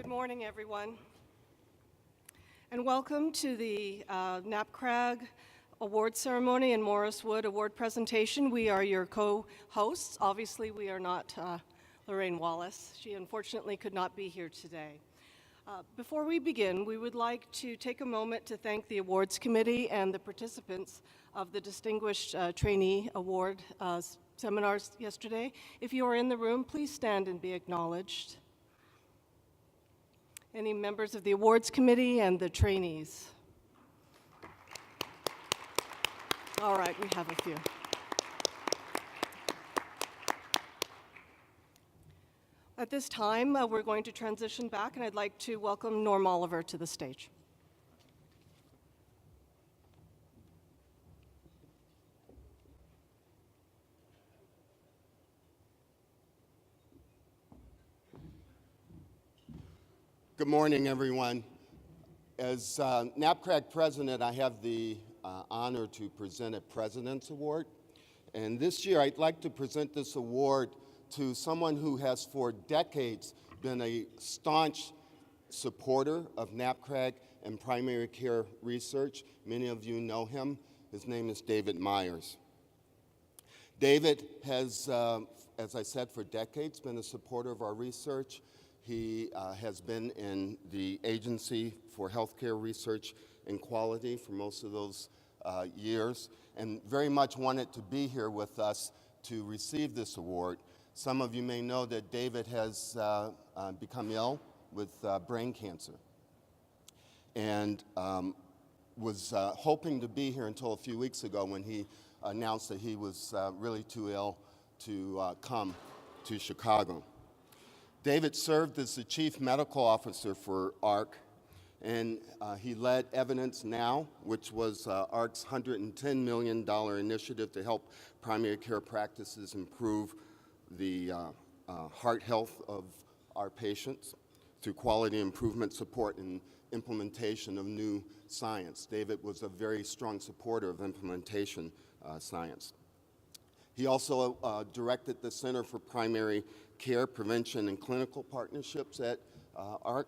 Good morning, everyone, and welcome to the NAPCRG award ceremony and Morris Wood award presentation. We are your co-hosts. Obviously, we are not Lorraine Wallace. She unfortunately could not be here today. Before we begin, we would like to take a moment to thank the awards committee and the participants of the Distinguished Trainee Award seminars yesterday. If you are in the room, please stand and be acknowledged. Any members of the awards committee and the trainees? All right, we have a few. At this time, we're going to transition back, and I'd like to welcome Norm Oliver to the stage. Good morning, everyone. As NAPCRG president, I have the honor to present a President's Award. And this year, I'd like to present this award to someone who has for decades been a staunch supporter of NAPCRG and primary care research. Many of you know him. His name is David Myers. David has, as I said, for decades been a supporter of our research. He has been in the Agency for Healthcare Research and Quality for most of those years, and very much wanted to be here with us to receive this award. Some of you may know that David has become ill with brain cancer, and was hoping to be here until a few weeks ago when he announced that he was really too ill to come to Chicago. David served as the Chief Medical Officer for AHRQ, and he led Evidence Now, which was AHRQ's $110 million initiative to help primary care practices improve the heart health of our patients through quality improvement support and implementation of new science. David was a very strong supporter of implementation science. He also directed the Center for Primary Care Prevention and Clinical Partnerships at AHRQ,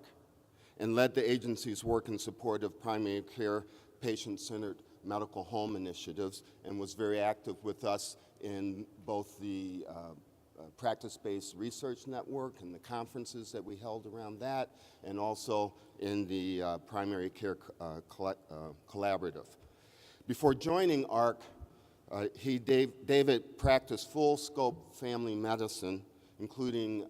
and led the agency's work in support of primary care patient-centered medical home initiatives, and was very active with us in both the practice-based research network and the conferences that we held around that, and also in the primary care collaborative. Before joining AHRQ, David practiced full-scope family medicine, including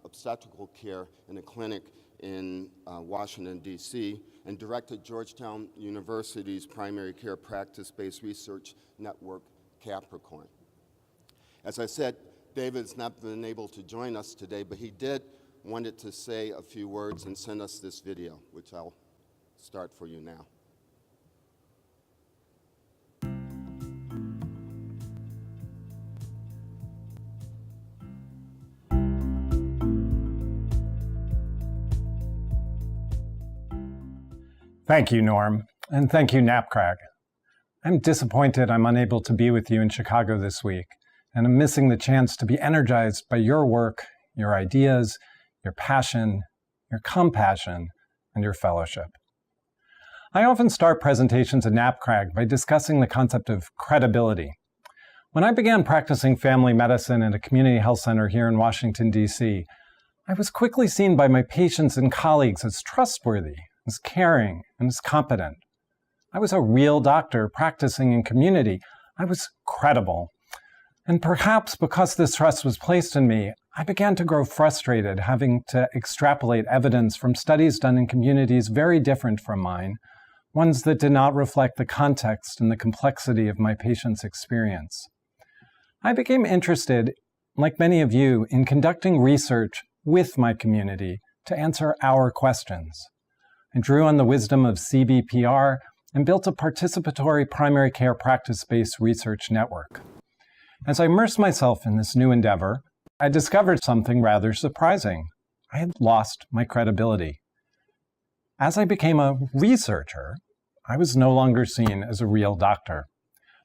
obstetrical care in a clinic in Washington, D.C., and directed Georgetown University's primary care practice-based research network, Capricorn. As I said, David's not been able to join us today, but he wanted to say a few words and send us this video, which I'll start for you now. Thank you, Norm, and thank you, NAPCRG. I'm disappointed I'm unable to be with you in Chicago this week, and I'm missing the chance to be energized by your work, your ideas, your passion, your compassion, and your fellowship. I often start presentations at NAPCRG by discussing the concept of credibility. When I began practicing family medicine at a community health center here in Washington, D.C., I was quickly seen by my patients and colleagues as trustworthy, as caring, and as competent. I was a real doctor practicing in community. I was credible. And perhaps because this trust was placed in me, I began to grow frustrated having to extrapolate evidence from studies done in communities very different from mine, ones that did not reflect the context and the complexity of my patients' experience. I became interested, like many of you, in conducting research with my community to answer our questions. I drew on the wisdom of CBPR and built a participatory primary care practice-based research network. As I immersed myself in this new endeavor, I discovered something rather surprising. I had lost my credibility. As I became a researcher, I was no longer seen as a real doctor.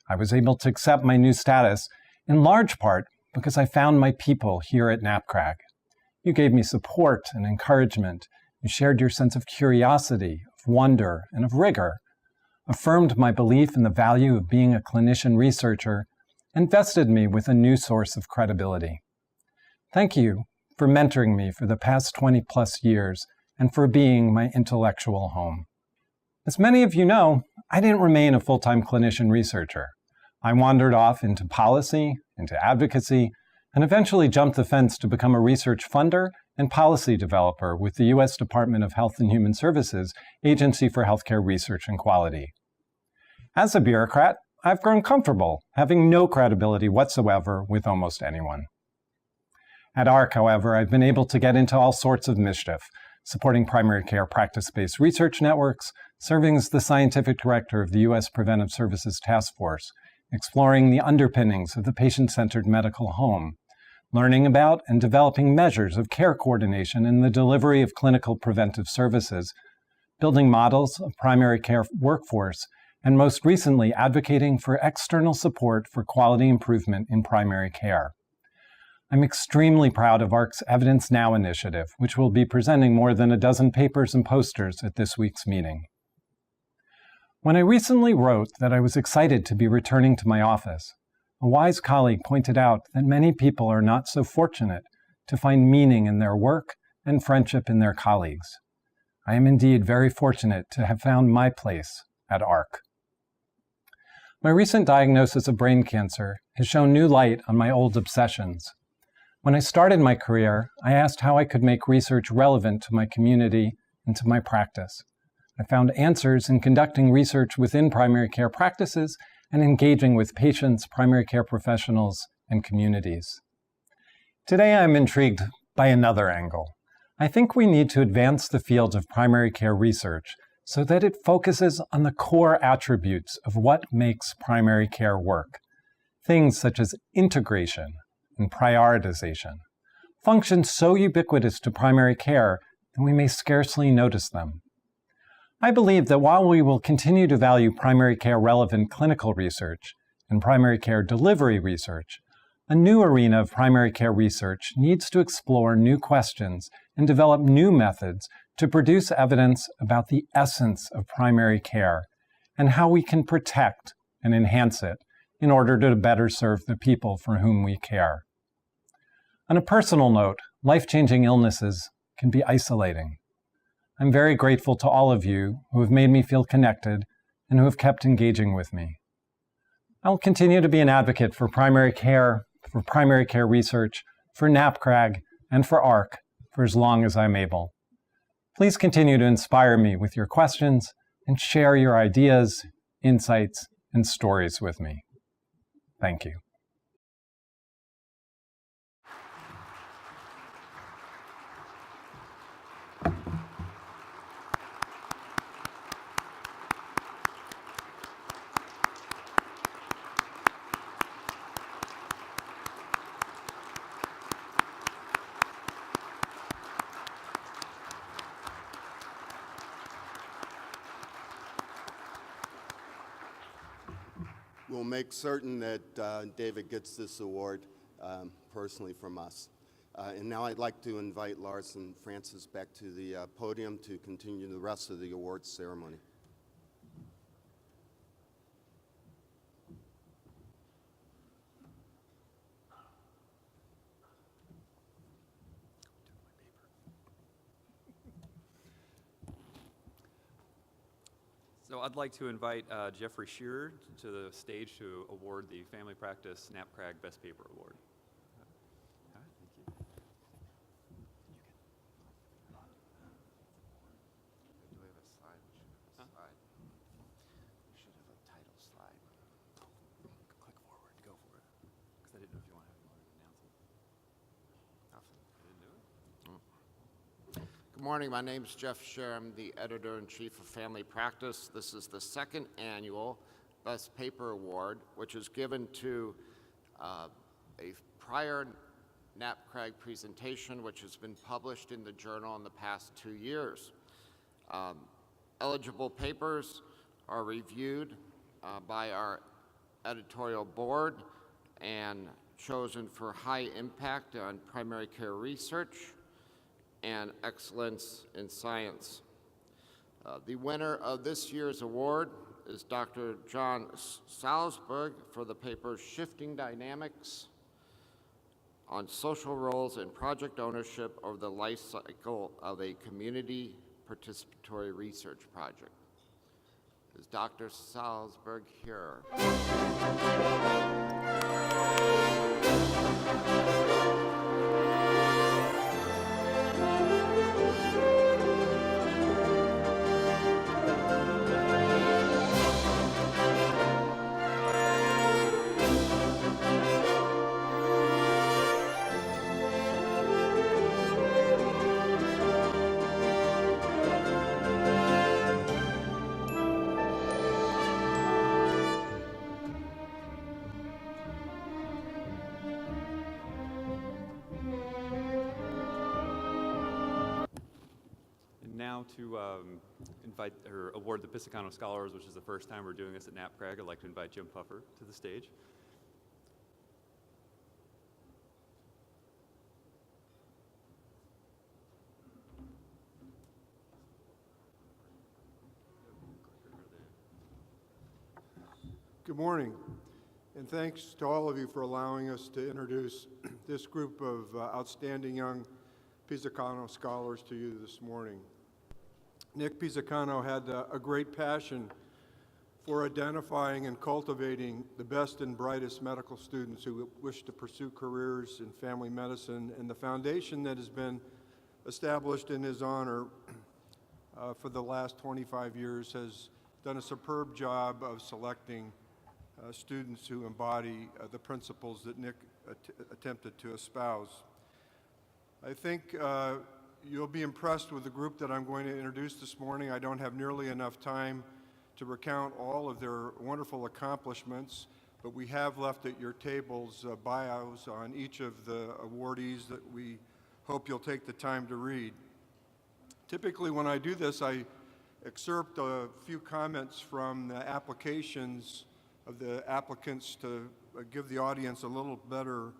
I was able to accept my new status in large part because I found my people here at NAPCRG. You gave me support and encouragement. You shared your sense of curiosity, of wonder, and of rigor, affirmed my belief in the value of being a clinician researcher, and vested me with a new source of credibility. Thank you for mentoring me for the past 20-plus years and for being my intellectual home. As many of you know, I didn't remain a full-time clinician researcher. I wandered off into policy, into advocacy, and eventually jumped the fence to become a research funder and policy developer with the U.S. Department of Health and Human Services Agency for Healthcare Research and Quality. As a bureaucrat, I've grown comfortable having no credibility whatsoever with almost anyone. At ARC, however, I've been able to get into all sorts of mischief, supporting primary care practice-based research networks, serving as the scientific director of the U.S. Preventive Services Task Force, exploring the underpinnings of the patient-centered medical home, learning about and developing measures of care coordination in the delivery of clinical preventive services, building models of primary care workforce, and most recently advocating for external support for quality improvement in primary care. I'm extremely proud of ARC's Evidence Now initiative, which will be presenting more than a dozen papers and posters at this week's meeting. When I recently wrote that I was excited to be returning to my office, a wise colleague pointed out that many people are not so fortunate to find meaning in their work and friendship in their colleagues. I am indeed very fortunate to have found my place at ARC. My recent diagnosis of brain cancer has shown new light on my old obsessions. When I started my career, I asked how I could make research relevant to my community and to my practice. I found answers in conducting research within primary care practices and engaging with patients, primary care professionals, and communities. Today, I'm intrigued by another angle. I think we need to advance the field of primary care research so that it focuses on the core attributes of what makes primary care work. Things such as integration and prioritization, functions so ubiquitous to primary care that we may scarcely notice them. I believe that while we will continue to value primary care relevant clinical research and primary care delivery research, a new arena of primary care research needs to explore new questions and develop new methods to produce evidence about the essence of primary care and how we can protect and enhance it in order to better serve the people for whom we care. On a personal note, life-changing illnesses can be isolating. I'm very grateful to all of you who have made me feel connected and who have kept engaging with me. I will continue to be an advocate for primary care research, for NAPCRG, and for ARC for as long as I'm able. Please continue to inspire me with your questions and share your ideas, insights, and stories with me. Thank you. We'll make certain that David gets this award personally from us. And now I'd like to invite Lars and Francis back to the podium to continue the rest of the awards ceremony. So I'd like to invite Jeffrey Shearer to the stage to award the Family Practice NAPCRG Best Paper Award. All right, thank you. Do we have a slide? We should have a slide. We should have a title slide. Click forward, go for it. Because I didn't know if you want to announce it. Nothing. I didn't do it? Good morning. My name is Jeff Scher. I'm the editor-in-chief of Family Practice. This is the second annual Best Paper Award, which is given to a prior NAPCRG presentation, which has been published in the journal in the past 2 years. Eligible papers are reviewed by our editorial board and chosen for high impact on primary care research and excellence in science. The winner of this year's award is Dr. John Salzberg for the paper Shifting Dynamics on Social Roles and Project Ownership over the Life Cycle of a Community Participatory Research Project. Is Dr. Salzberg here? And now to invite or award the Pisacano Scholars, which is the first time we're doing this at NAPCRG, I'd like to invite Jim Puffer to the stage. Good morning, and thanks to all of you for allowing us to introduce this group of outstanding young Pisacano scholars to you this morning. Nick Pisacano had a great passion for identifying and cultivating the best and brightest medical students who wish to pursue careers in family medicine, and the foundation that has been established in his honor for the last 25 years has done a superb job of selecting students who embody the principles that Nick attempted to espouse. I think you'll be impressed with the group that I'm going to introduce this morning. I don't have nearly enough time to recount all of their wonderful accomplishments, but we have left at your tables bios on each of the awardees that we hope you'll take the time to read. Typically when I do this, I excerpt a few comments from the applications of the applicants to give the audience a little better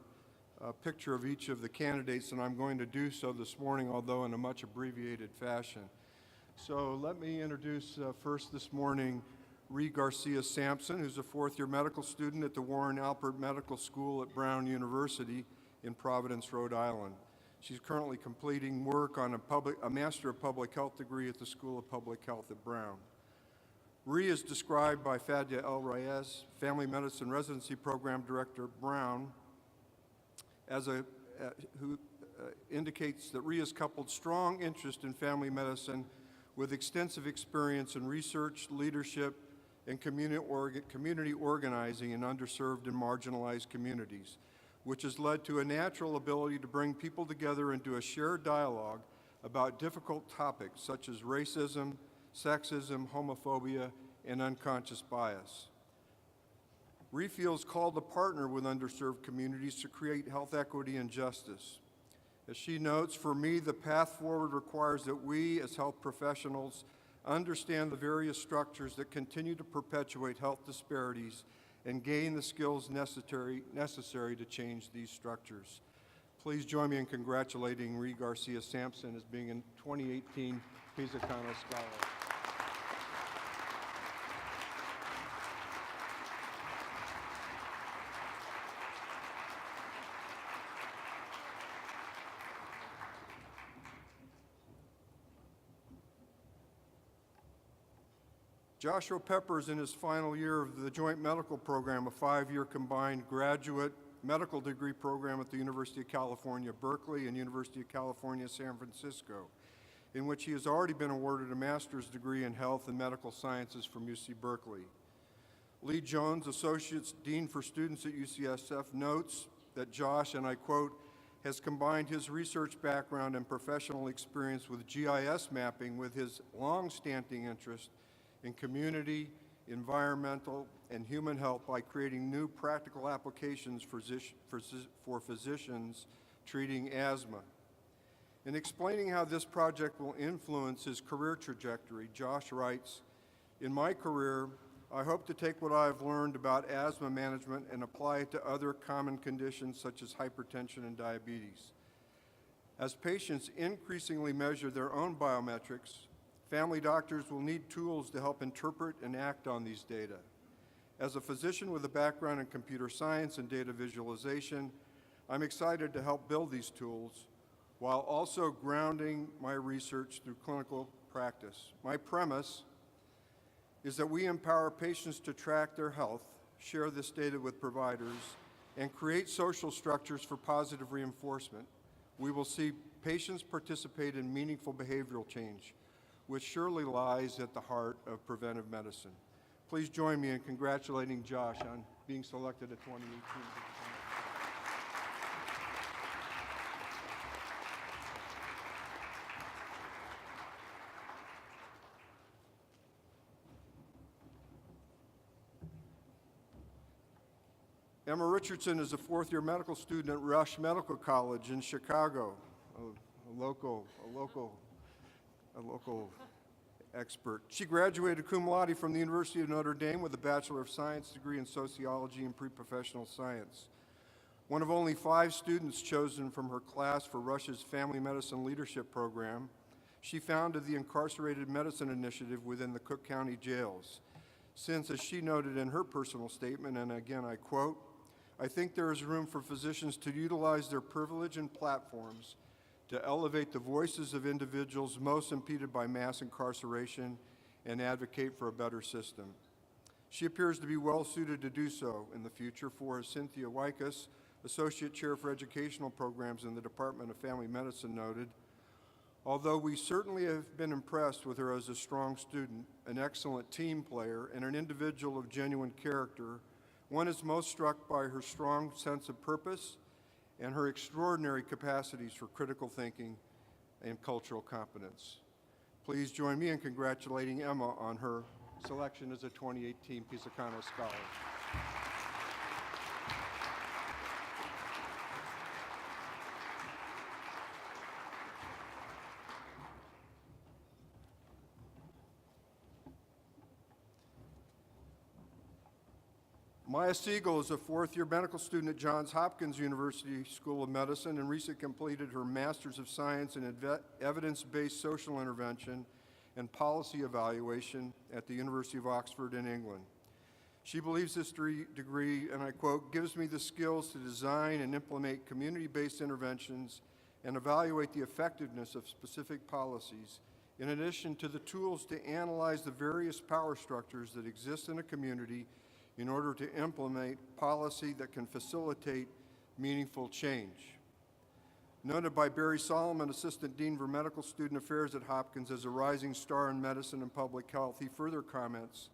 picture of each of the candidates, and I'm going to do so this morning, although in a much abbreviated fashion. So let me introduce first this morning Ree Garcia Sampson, who's a fourth-year medical student at the Warren Alpert Medical School at Brown University in Providence, Rhode Island. She's currently completing work on a Master of Public Health degree at the School of Public Health at Brown. Ree is described by Fadia El Reyes, Family Medicine Residency Program Director at Brown, who indicates that Ree has coupled strong interest in family medicine with extensive experience in research, leadership, and community organizing in underserved and marginalized communities, which has led to a natural ability to bring people together into a shared dialogue about difficult topics such as racism, sexism, homophobia, and unconscious bias. Ree feels called to partner with underserved communities to create health equity and justice. As she notes, for me, the path forward requires that we, as health professionals, understand the various structures that continue to perpetuate health disparities and gain the skills necessary to change these structures. Please join me in congratulating Ree Garcia Sampson as being a 2018 Pisacano Scholar. Joshua Pepper is in his final year of the Joint Medical Program, a 5-year combined graduate medical degree program at the University of California, Berkeley and University of California, San Francisco, in which he has already been awarded a master's degree in health and medical sciences from UC Berkeley. Lee Jones, Associate Dean for Students at UCSF, notes that Josh, and I quote, has combined his research background and professional experience with GIS mapping with his long-standing interest in community, environmental, and human health by creating new practical applications for physicians treating asthma. In explaining how this project will influence his career trajectory, Josh writes, "In my career, I hope to take what I've learned about asthma management and apply it to other common conditions such as hypertension and diabetes. As patients increasingly measure their own biometrics, family doctors will need tools to help interpret and act on these data. As a physician with a background in computer science and data visualization, I'm excited to help build these tools while also grounding my research through clinical practice. My premise is that we empower patients to track their health, share this data with providers, and create social structures for positive reinforcement. We will see patients participate in meaningful behavioral change, which surely lies at the heart of preventive medicine. Please join me in congratulating Josh on being selected at 2018. Emma Richardson is a fourth-year medical student at Rush Medical College in Chicago, a local expert. She graduated cum laude from the University of Notre Dame with a Bachelor of Science degree in Sociology and Pre-Professional Science. One of only 5 students chosen from her class for Rush's Family Medicine Leadership Program, she founded the Incarcerated Medicine Initiative within the Cook County jails. Since, as she noted in her personal statement, and again I quote, "I think there is room for physicians to utilize their privilege and platforms to elevate the voices of individuals most impeded by mass incarceration and advocate for a better system." She appears to be well suited to do so in the future, for, as Cynthia Wykus, Associate Chair for Educational Programs in the Department of Family Medicine, noted, although we certainly have been impressed with her as a strong student, an excellent team player, and an individual of genuine character, one is most struck by her strong sense of purpose and her extraordinary capacities for critical thinking and cultural competence. Please join me in congratulating Emma on her selection as a 2018 Pisacano Scholar. Maya Siegel is a fourth-year medical student at Johns Hopkins University School of Medicine and recently completed her Master's of Science in Evidence-Based Social Intervention and Policy Evaluation at the University of Oxford in England. She believes this degree, and I quote, "gives me the skills to design and implement community-based interventions and evaluate the effectiveness of specific policies, in addition to the tools to analyze the various power structures that exist in a community in order to implement policy that can facilitate meaningful change." Noted by Barry Solomon, Assistant Dean for Medical Student Affairs at Hopkins, as a rising star in medicine and public health, he further comments,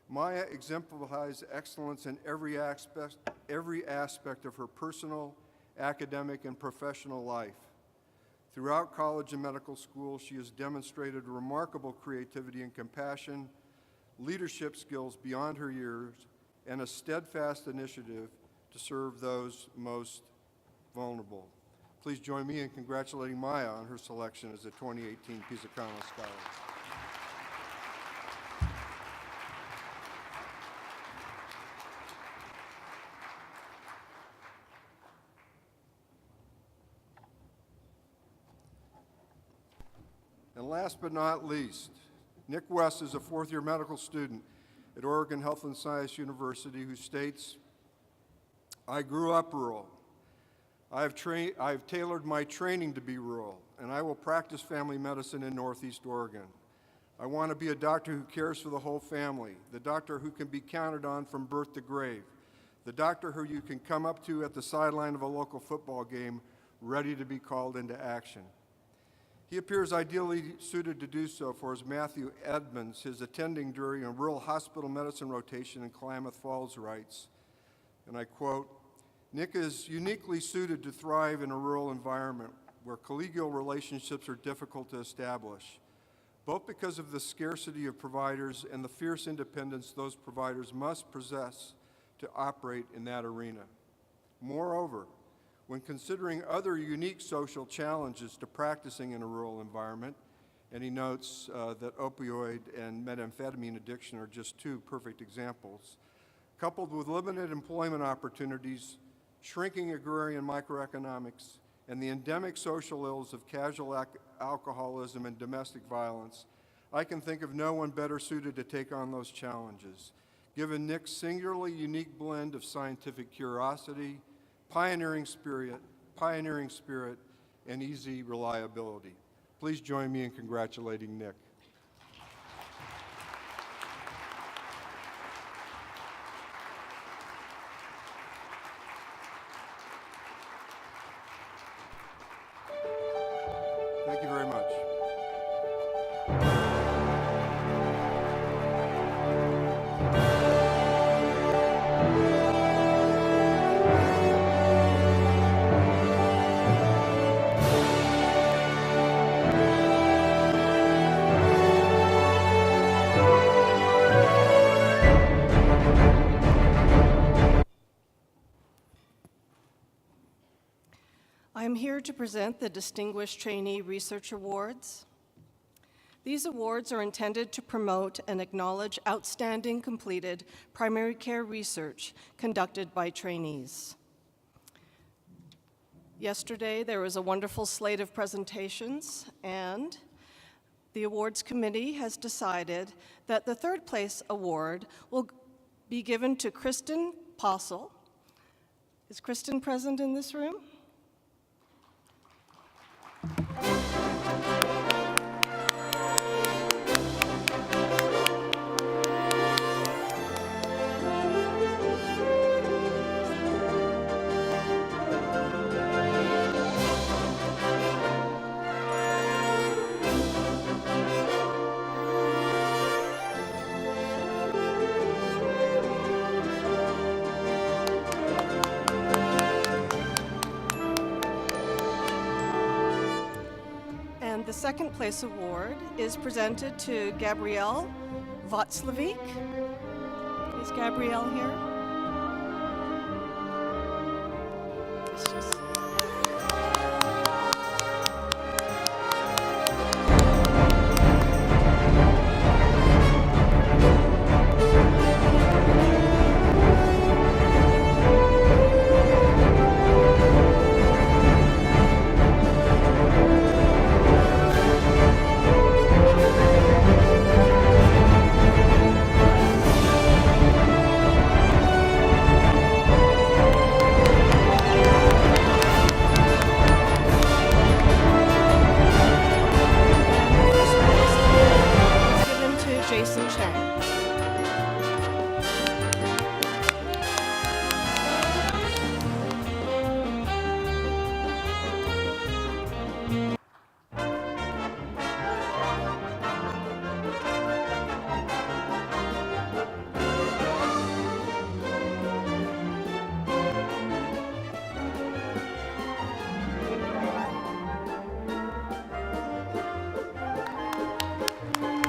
"Maya exemplifies excellence in every aspect of her personal, academic, and professional life. Throughout college and medical school, she has demonstrated remarkable creativity and compassion, leadership skills beyond her years, and a steadfast initiative to serve those most vulnerable." Please join me in congratulating Maya on her selection as a 2018 Pisacano Scholar. And last but not least, Nick West is a fourth-year medical student at Oregon Health and Science University who states, "I grew up rural. I have tailored my training to be rural, and I will practice family medicine in Northeast Oregon. I want to be a doctor who cares for the whole family, the doctor who can be counted on from birth to grave, the doctor who you can come up to at the sideline of a local football game, ready to be called into action." He appears ideally suited to do so, for as Matthew Edmonds, his attending during a rural hospital medicine rotation in Klamath Falls, writes, and I quote, "Nick is uniquely suited to thrive in a rural environment where collegial relationships are difficult to establish, both because of the scarcity of providers and the fierce independence those providers must possess to operate in that arena. Moreover, when considering other unique social challenges to practicing in a rural environment," and he notes that opioid and methamphetamine addiction are just 2 perfect examples, "coupled with limited employment opportunities, shrinking agrarian microeconomics, and the endemic social ills of casual alcoholism and domestic violence, I can think of no one better suited to take on those challenges, given Nick's singularly unique blend of scientific curiosity, pioneering spirit, and easy reliability. Please join me in congratulating Nick. Thank you very much. I am here to present the Distinguished Trainee Research Awards. These awards are intended to promote and acknowledge outstanding completed primary care research conducted by trainees. Yesterday, there was a wonderful slate of presentations, and the awards committee has decided that the third place award will be given to Kristen Possel. Is Kristen present in this room? And the second place award is presented to Gabrielle Václavic. Is Gabrielle here? It's just...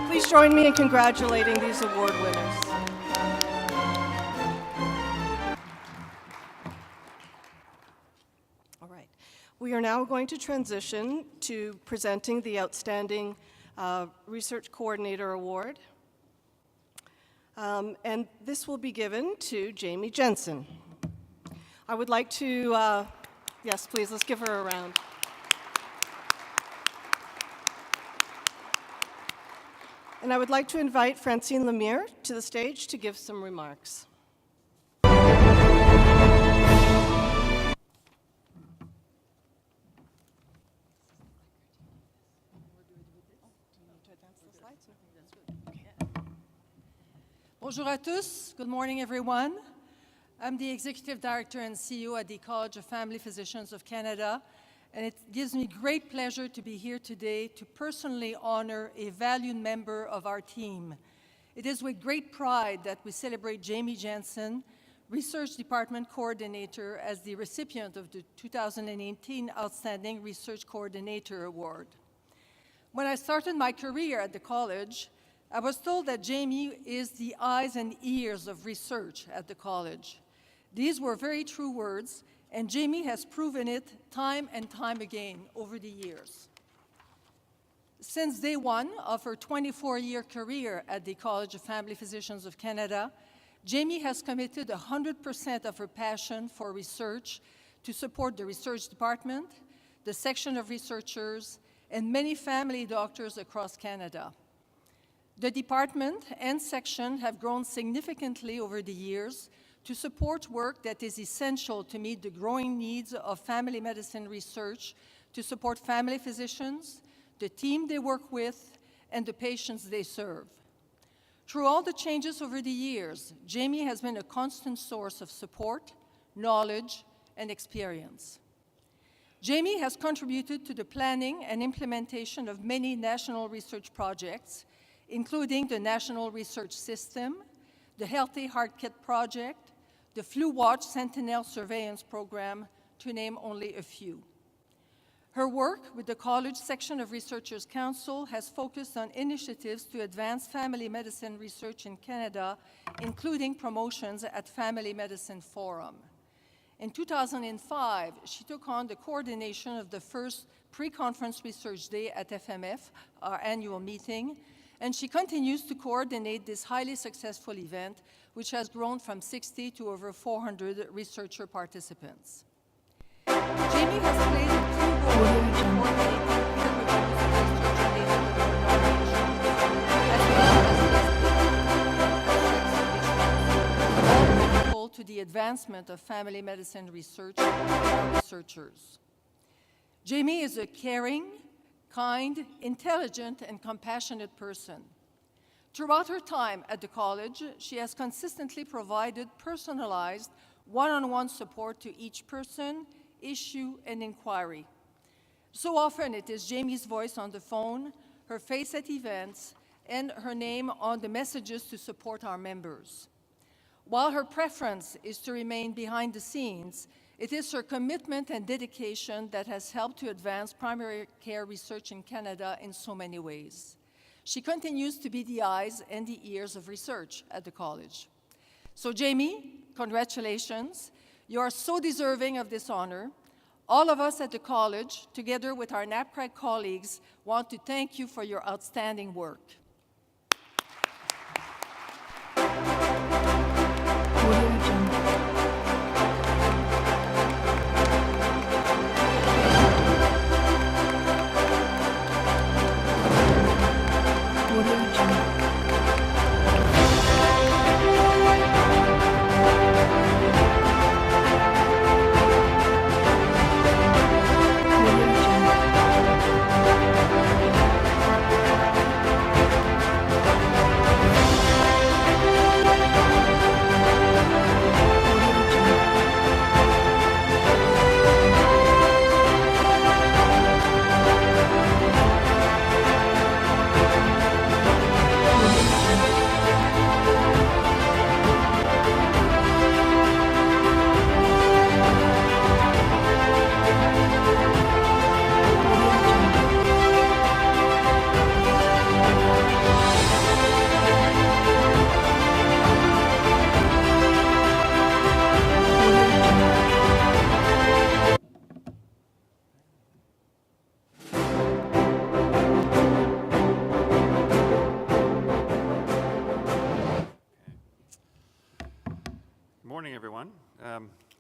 Please join me in congratulating these award winners. All right. We are now going to transition to presenting the Outstanding Research Coordinator Award. And this will be given to Jamie Jensen. I would like to, yes, please, let's give her a round. And I would like to invite Francine Lemire to the stage to give some remarks. Bonjour à tous. Good morning, everyone. I'm the Executive Director and CEO at the College of Family Physicians of Canada, and it gives me great pleasure to be here today to personally honor a valued member of our team. It is with great pride that we celebrate Jamie Jensen, Research Department Coordinator, as the recipient of the 2018 Outstanding Research Coordinator Award. When I started my career at the college, I was told that Jamie is the eyes and ears of research at the college. These were very true words, and Jamie has proven it time and time again over the years. Since day one of her 24-year career at the College of Family Physicians of Canada, Jamie has committed 100% of her passion for research to support the research department, the section of researchers, and many family doctors across Canada. The department and section have grown significantly over the years to support work that is essential to meet the growing needs of family medicine research, to support family physicians, the team they work with, and the patients they serve. Through all the changes over the years, Jamie has been a constant source of support, knowledge, and experience. Jamie has contributed to the planning and implementation of many national research projects, including the National Research System, the Healthy Heart Kit Project, the Flu Watch Sentinel Surveillance Program, to name only a few. Her work with the College Section of Researchers' Council has focused on initiatives to advance family medicine research in Canada, including promotions at Family Medicine Forum. In 2005, she took on the coordination of the first pre-conference research day at FMF, our annual meeting, and she continues to coordinate this highly successful event, which has grown from 60 to over 400 researcher participants. Jamie has played a key role in coordinating peer reviews of research-related nominations, as well as all critical to the advancement of family medicine research and our researchers. Jamie is a caring, kind, intelligent, and compassionate person. Throughout her time at the college, she has consistently provided personalized, one-on-one support to each person, issue, and inquiry. So often it is Jamie's voice on the phone, her face at events, and her name on the messages to support our members. While her preference is to remain behind the scenes, it is her commitment and dedication that has helped to advance primary care research in Canada in so many ways. She continues to be the eyes and the ears of research at the college. So Jamie, congratulations. You are so deserving of this honor. All of us at the college, together with our NAPCRG colleagues, want to thank you for your outstanding work.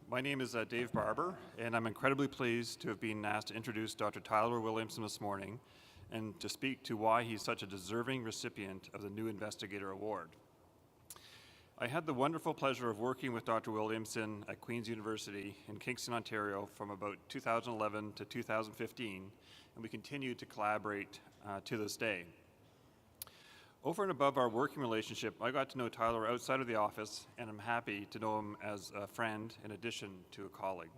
My name is Dave Barber, and I'm incredibly pleased to have been asked to introduce Dr. Tyler Williamson this morning and to speak to why he's such a deserving recipient of the New Investigator Award. I had the wonderful pleasure of working with Dr. Williamson at Queen's University in Kingston, Ontario from about 2011 to 2015, and we continue to collaborate to this day. Over and above our working relationship, I got to know Tyler outside of the office, and I'm happy to know him as a friend in addition to a colleague.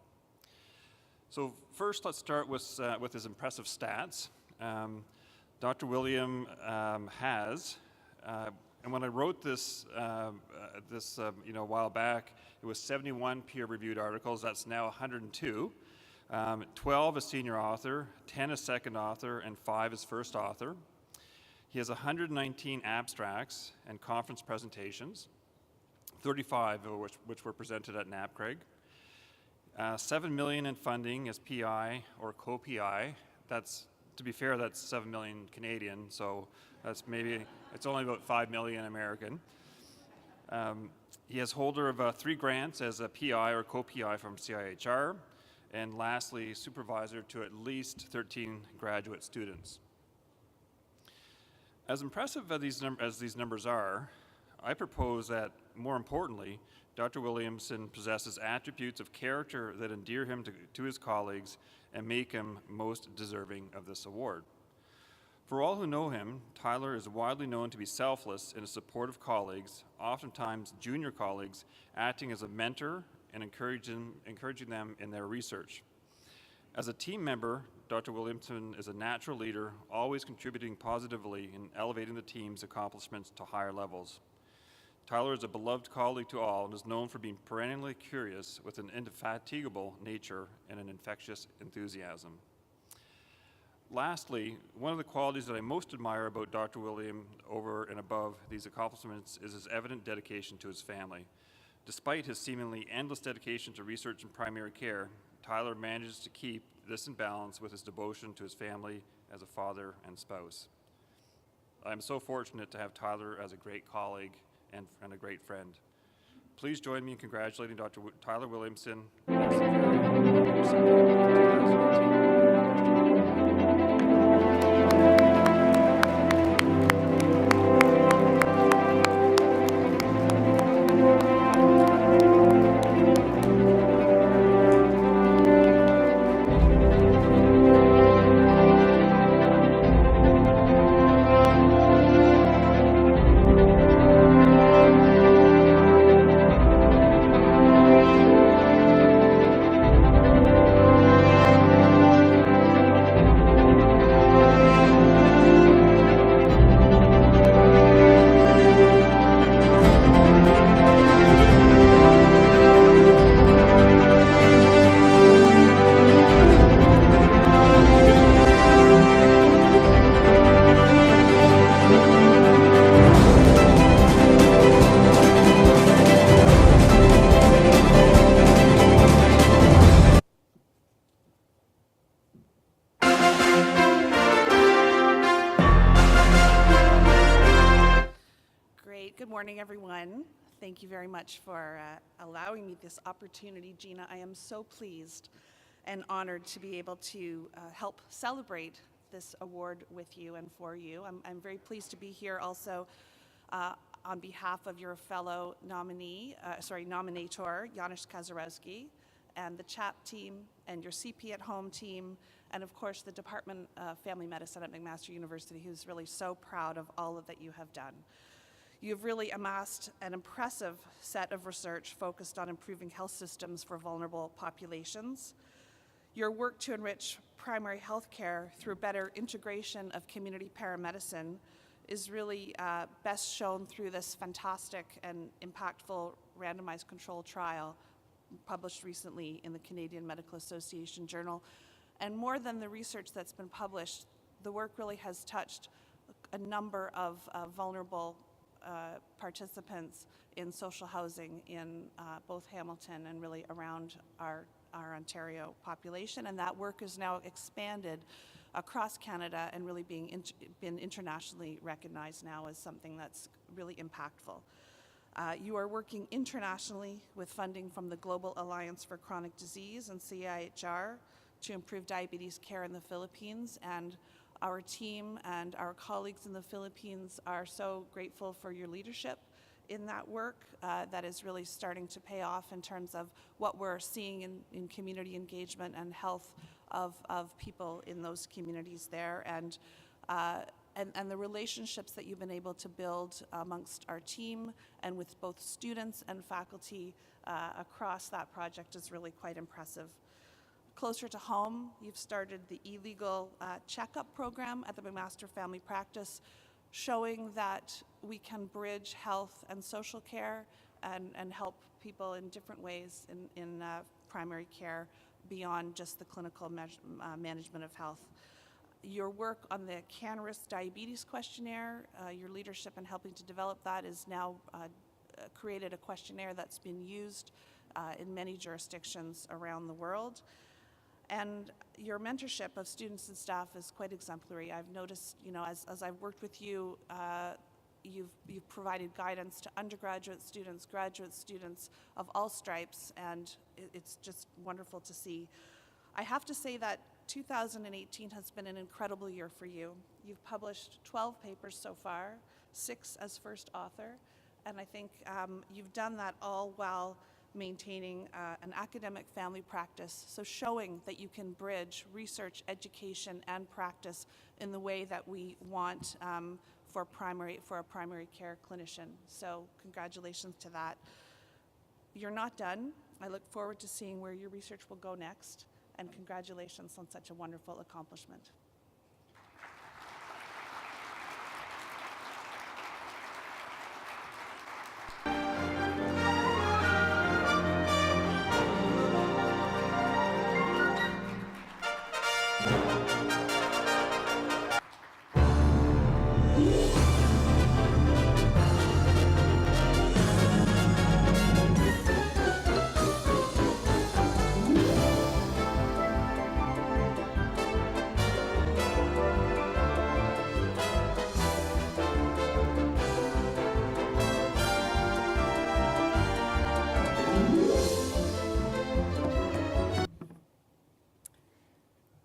So first, let's start with his impressive stats. Dr. William has, and when I wrote this, a while back, it was 71 peer-reviewed articles. That's now 102. 12 as senior author, 10 as second author, and 5 as first author. He has 119 abstracts and conference presentations, 35 of which were presented at NAPCRG. $7 million in funding as PI or co-PI. That's, to be fair, that's 7 million Canadian, so that's maybe, it's only about 5 million American. He is holder of 3 grants as a PI or co-PI from CIHR, and lastly, supervisor to at least 13 graduate students. As impressive as these numbers are, I propose that, more importantly, Dr. Williamson possesses attributes of character that endear him to his colleagues and make him most deserving of this award. For all who know him, Tyler is widely known to be selfless and a supportive colleagues, oftentimes junior colleagues, acting as a mentor and encouraging them in their research. As a team member, Dr. Williamson is a natural leader, always contributing positively in elevating the team's accomplishments to higher levels. Tyler is a beloved colleague to all and is known for being perennially curious with an indefatigable nature and an infectious enthusiasm. Lastly, one of the qualities that I most admire about Dr. William over and above these accomplishments is his evident dedication to his family. Despite his seemingly endless dedication to research and primary care, Tyler manages to keep this in balance with his devotion to his family as a father and spouse. I'm so fortunate to have Tyler as a great colleague and a great friend. Please join me in congratulating Dr. Tyler Williamson as the recipient of the 2018. Good morning, everyone. Thank you very much for allowing me this opportunity, Gina. I am so pleased and honored to be able to help celebrate this award with you and for you. I'm very pleased to be here also on behalf of your fellow nominator, Janusz Kazarowski, and the CHAP team, and your CP at Home team, and of course the Department of Family Medicine at McMaster University, who's really so proud of all that you have done. You've really amassed an impressive set of research focused on improving health systems for vulnerable populations. Your work to enrich primary health care through better integration of community paramedicine is really best shown through this fantastic and impactful randomized control trial published recently in the Canadian Medical Association Journal. And more than the research that's been published, the work really has touched a number of vulnerable participants in social housing in both Hamilton and really around our Ontario population, and that work is now expanded across Canada and really been internationally recognized now as something that's really impactful. You are working internationally with funding from the Global Alliance for Chronic Disease and CIHR to improve diabetes care in the Philippines, and our team and our colleagues in the Philippines are so grateful for your leadership in that work that is really starting to pay off in terms of what we're seeing in community engagement and health of people in those communities there, and the relationships that you've been able to build amongst our team and with both students and faculty across that project is really quite impressive. Closer to home, you've started the illegal checkup program at the McMaster Family Practice, showing that we can bridge health and social care and help people in different ways in primary care beyond just the clinical management of health. Your work on the CAN-RIS diabetes questionnaire, your leadership in helping to develop that is now created a questionnaire that's been used in many jurisdictions around the world. And your mentorship of students and staff is quite exemplary. I've noticed, as I've worked with you, you've provided guidance to undergraduate students, graduate students of all stripes, and it's just wonderful to see. I have to say that 2018 has been an incredible year for you. You've published 12 papers so far, 6 as first author, and I think you've done that all while maintaining an academic family practice, so showing that you can bridge research, education, and practice in the way that we want for a primary care clinician. So congratulations to that. You're not done. I look forward to seeing where your research will go next, and congratulations on such a wonderful accomplishment.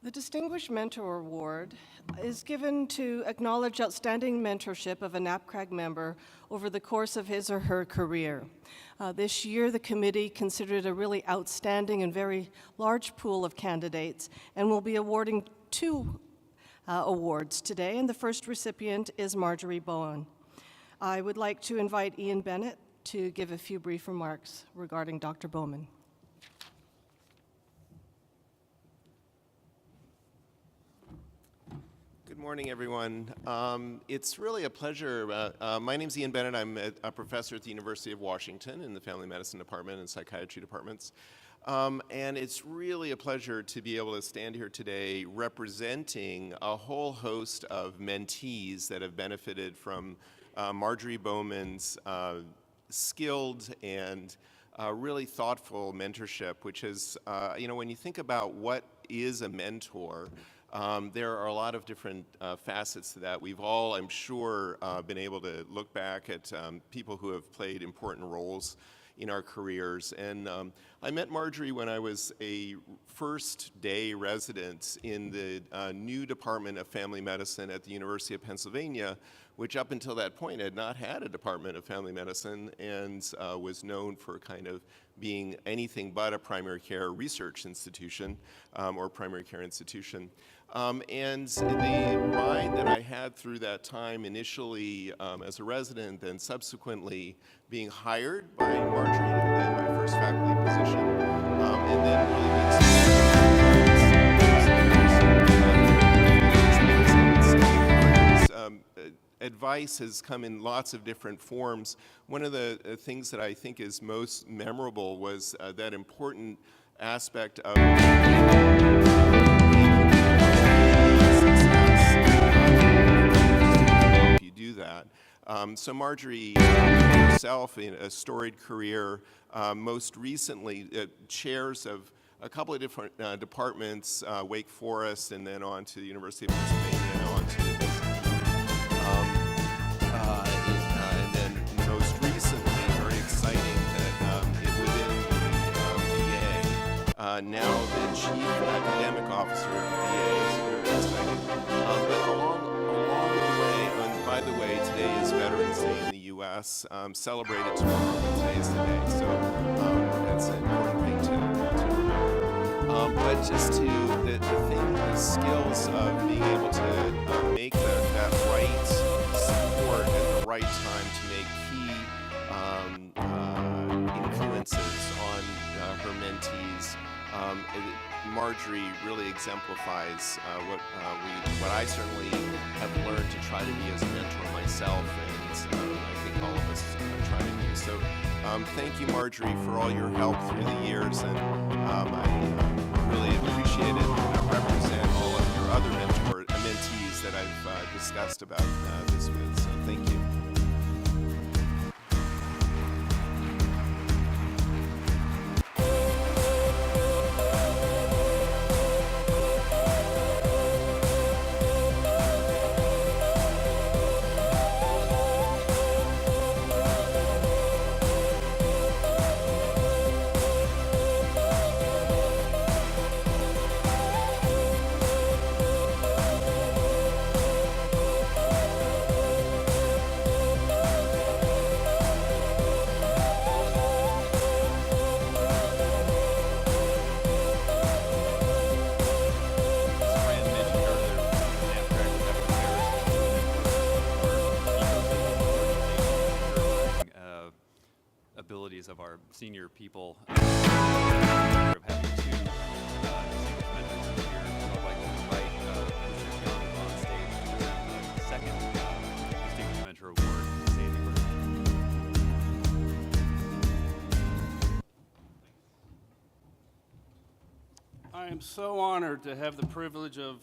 The Distinguished Mentor Award is given to acknowledge outstanding mentorship of a NAPCRG member over the course of his or her career. This year, the committee considered a really outstanding and very large pool of candidates and will be awarding 2 awards today, and the first recipient is Marjorie Bowen. I would like to invite Ian Bennett to give a few brief remarks regarding Dr. Bowman. Good morning, everyone. It's really a pleasure. My name's Ian Bennett. I'm a professor at the University of Washington in the Family Medicine Department and Psychiatry departments. And it's really a pleasure to be able to stand here today representing a whole host of mentees that have benefited from Marjorie Bowman's skilled and really thoughtful mentorship, which is, when you think about what is a mentor, there are a lot of different facets to that. We've all, I'm sure, been able to look back at people who have played important roles in our careers. And I met Marjorie when I was a first-day resident in the new Department of Family Medicine at the University of Pennsylvania, which up until that point had not had a Department of Family Medicine and was known for kind of being anything but a primary care research institution or primary care institution. And the ride that I had through that time, initially as a resident, then subsequently being hired by Marjorie in my first faculty position, and then really advice has come in lots of different forms. One of the things that I think is most memorable was that important aspect of you do that. So Marjorie herself, in a storied career, most recently chairs of a couple of different departments, Wake Forest, and then on to the University of Pennsylvania, and on to and then most recently, very exciting that within the VA, now the Chief Academic Officer of the VA is very exciting. But along the way, and by the way, today is Veterans Day in the U.S., celebrated tomorrow, today is the day, so that's an important thing to remember. But just to, the skills of being able to make that right support at the right time to make key influences on her mentees. Marjorie really exemplifies what I certainly have learned to try to be as a mentor myself, and I think all of us try to do. So thank you, Marjorie, for all your help through the years, and I really appreciate it and represent all of your other mentees that I've discussed about this with. So thank you. abilities of our senior people. Of having two distinguished mentors here, so I'd like to invite Mr. Young on stage to present the second Distinguished Mentor Award, Sandy Burke. I am so honored to have the privilege of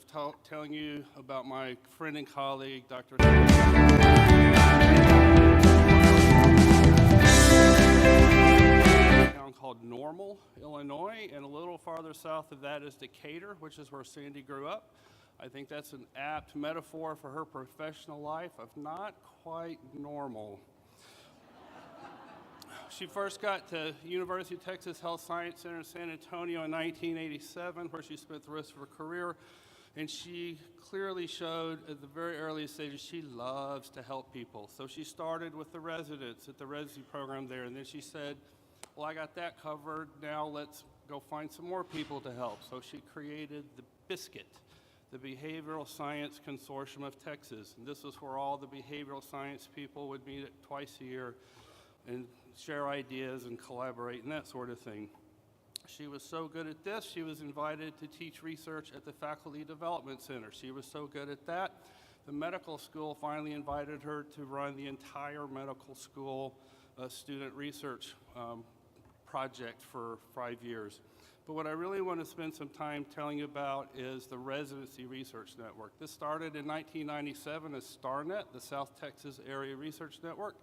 telling you about my friend and colleague, Dr. town called Normal, Illinois, and a little farther south of that is Decatur, which is where Sandy grew up. I think that's an apt metaphor for her professional life of not quite normal. She first got to University of Texas Health Science Center in San Antonio in 1987, where she spent the rest of her career. And she clearly showed at the very earliest stages she loves to help people. So she started with the residents at the residency program there, and then she said, well, I got that covered, now let's go find some more people to help. So she created the BISCUIT, the Behavioral Science Consortium of Texas. And this was where all the behavioral science people would meet twice a year and share ideas and collaborate and that sort of thing. She was so good at this, she was invited to teach research at the Faculty Development Center. She was so good at that, the medical school finally invited her to run the entire medical school student research project for 5 years. But what I really want to spend some time telling you about is the Residency Research Network. This started in 1997 as StarNet, the South Texas Area Research Network.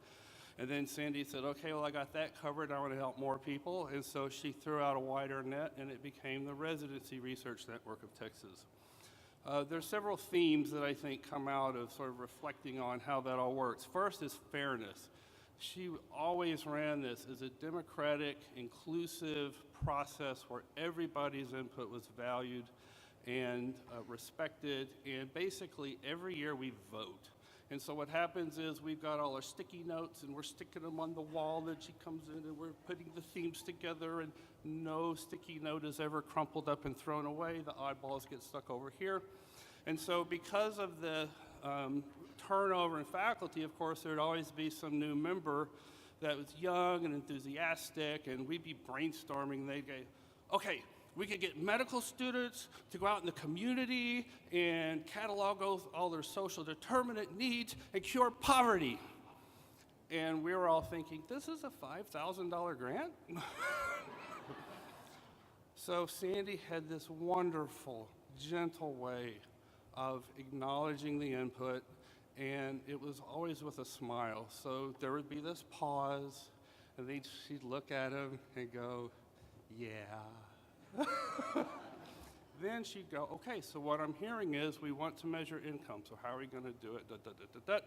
And then Sandy said, okay, well, I got that covered. I want to help more people. And so she threw out a wider net, and it became the Residency Research Network of Texas. There's several themes that I think come out of sort of reflecting on how that all works. First is fairness. She always ran this as a democratic, inclusive process where everybody's input was valued and respected. And basically, every year we vote. And so what happens is we've got all our sticky notes and we're sticking them on the wall, and she comes in and we're putting the themes together, and no sticky note is ever crumpled up and thrown away. The oddballs get stuck over here. And so because of the turnover in faculty, of course, there'd always be some new member that was young and enthusiastic, and we'd be brainstorming, and they'd go, okay, we could get medical students to go out in the community and catalog all their social determinant needs and cure poverty. And we were all thinking, this is a $5,000 grant? So Sandy had this wonderful, gentle way of acknowledging the input, and it was always with a smile. So there would be this pause, and she'd look at him and go, yeah. Then she'd go, okay, so what I'm hearing is we want to measure income, so how are we going to do it? Da, da, da, da, da.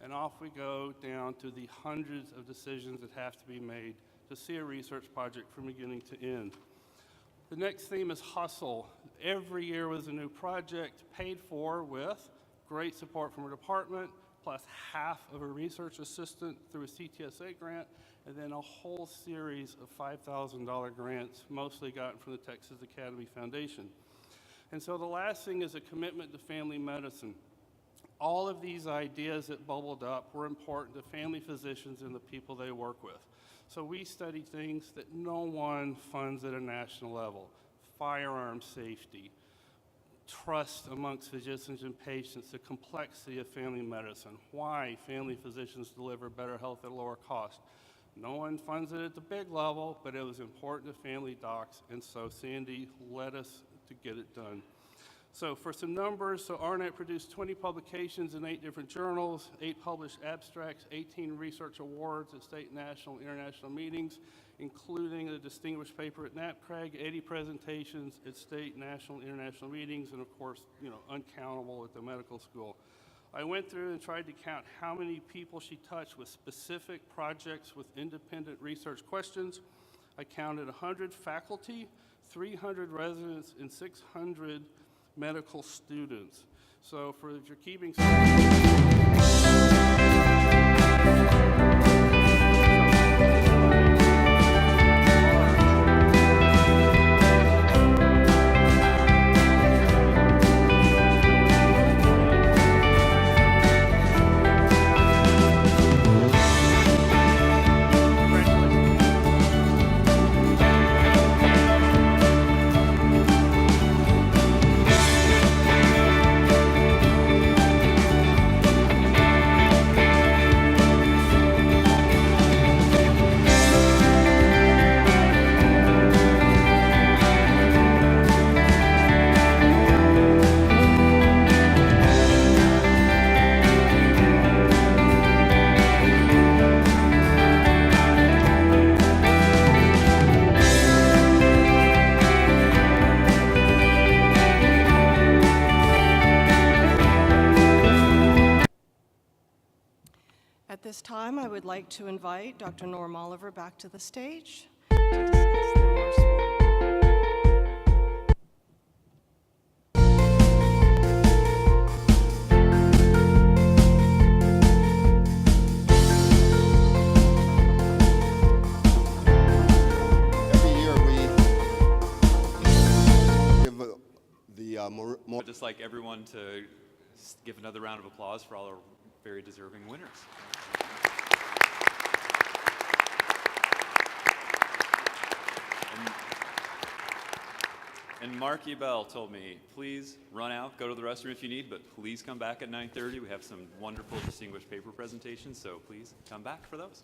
And off we go down to the hundreds of decisions that have to be made to see a research project from beginning to end. The next theme is hustle. Every year was a new project paid for with great support from her department, plus half of a research assistant through a CTSA grant, and then a whole series of $5,000 grants, mostly gotten from the Texas Academy Foundation. And so the last thing is a commitment to family medicine. All of these ideas that bubbled up were important to family physicians and the people they work with. So we study things that no one funds at a national level: firearm safety, trust amongst physicians and patients, the complexity of family medicine, why family physicians deliver better health at a lower cost. No one funds it at the big level, but it was important to family docs, and so Sandy led us to get it done. So for some numbers, so RNet produced 20 publications in 8 different journals, 8 published abstracts, 18 research awards at state, national, international meetings, including a distinguished paper at NAPCRG, 80 presentations at state, national, international meetings, and of course, uncountable at the medical school. I went through and tried to count how many people she touched with specific projects with independent research questions. I counted 100 faculty, 300 residents, and 600 medical students. So if you're keeping time, I would like to invite Dr. Norm Oliver back to the stage to discuss the Morris Award. Every year we give I'd just like everyone to give another round of applause for all our very deserving winners. And Marky Bell told me, please run out, go to the restroom if you need, but please come back at 9:30. We have some wonderful distinguished paper presentations, so please come back for those.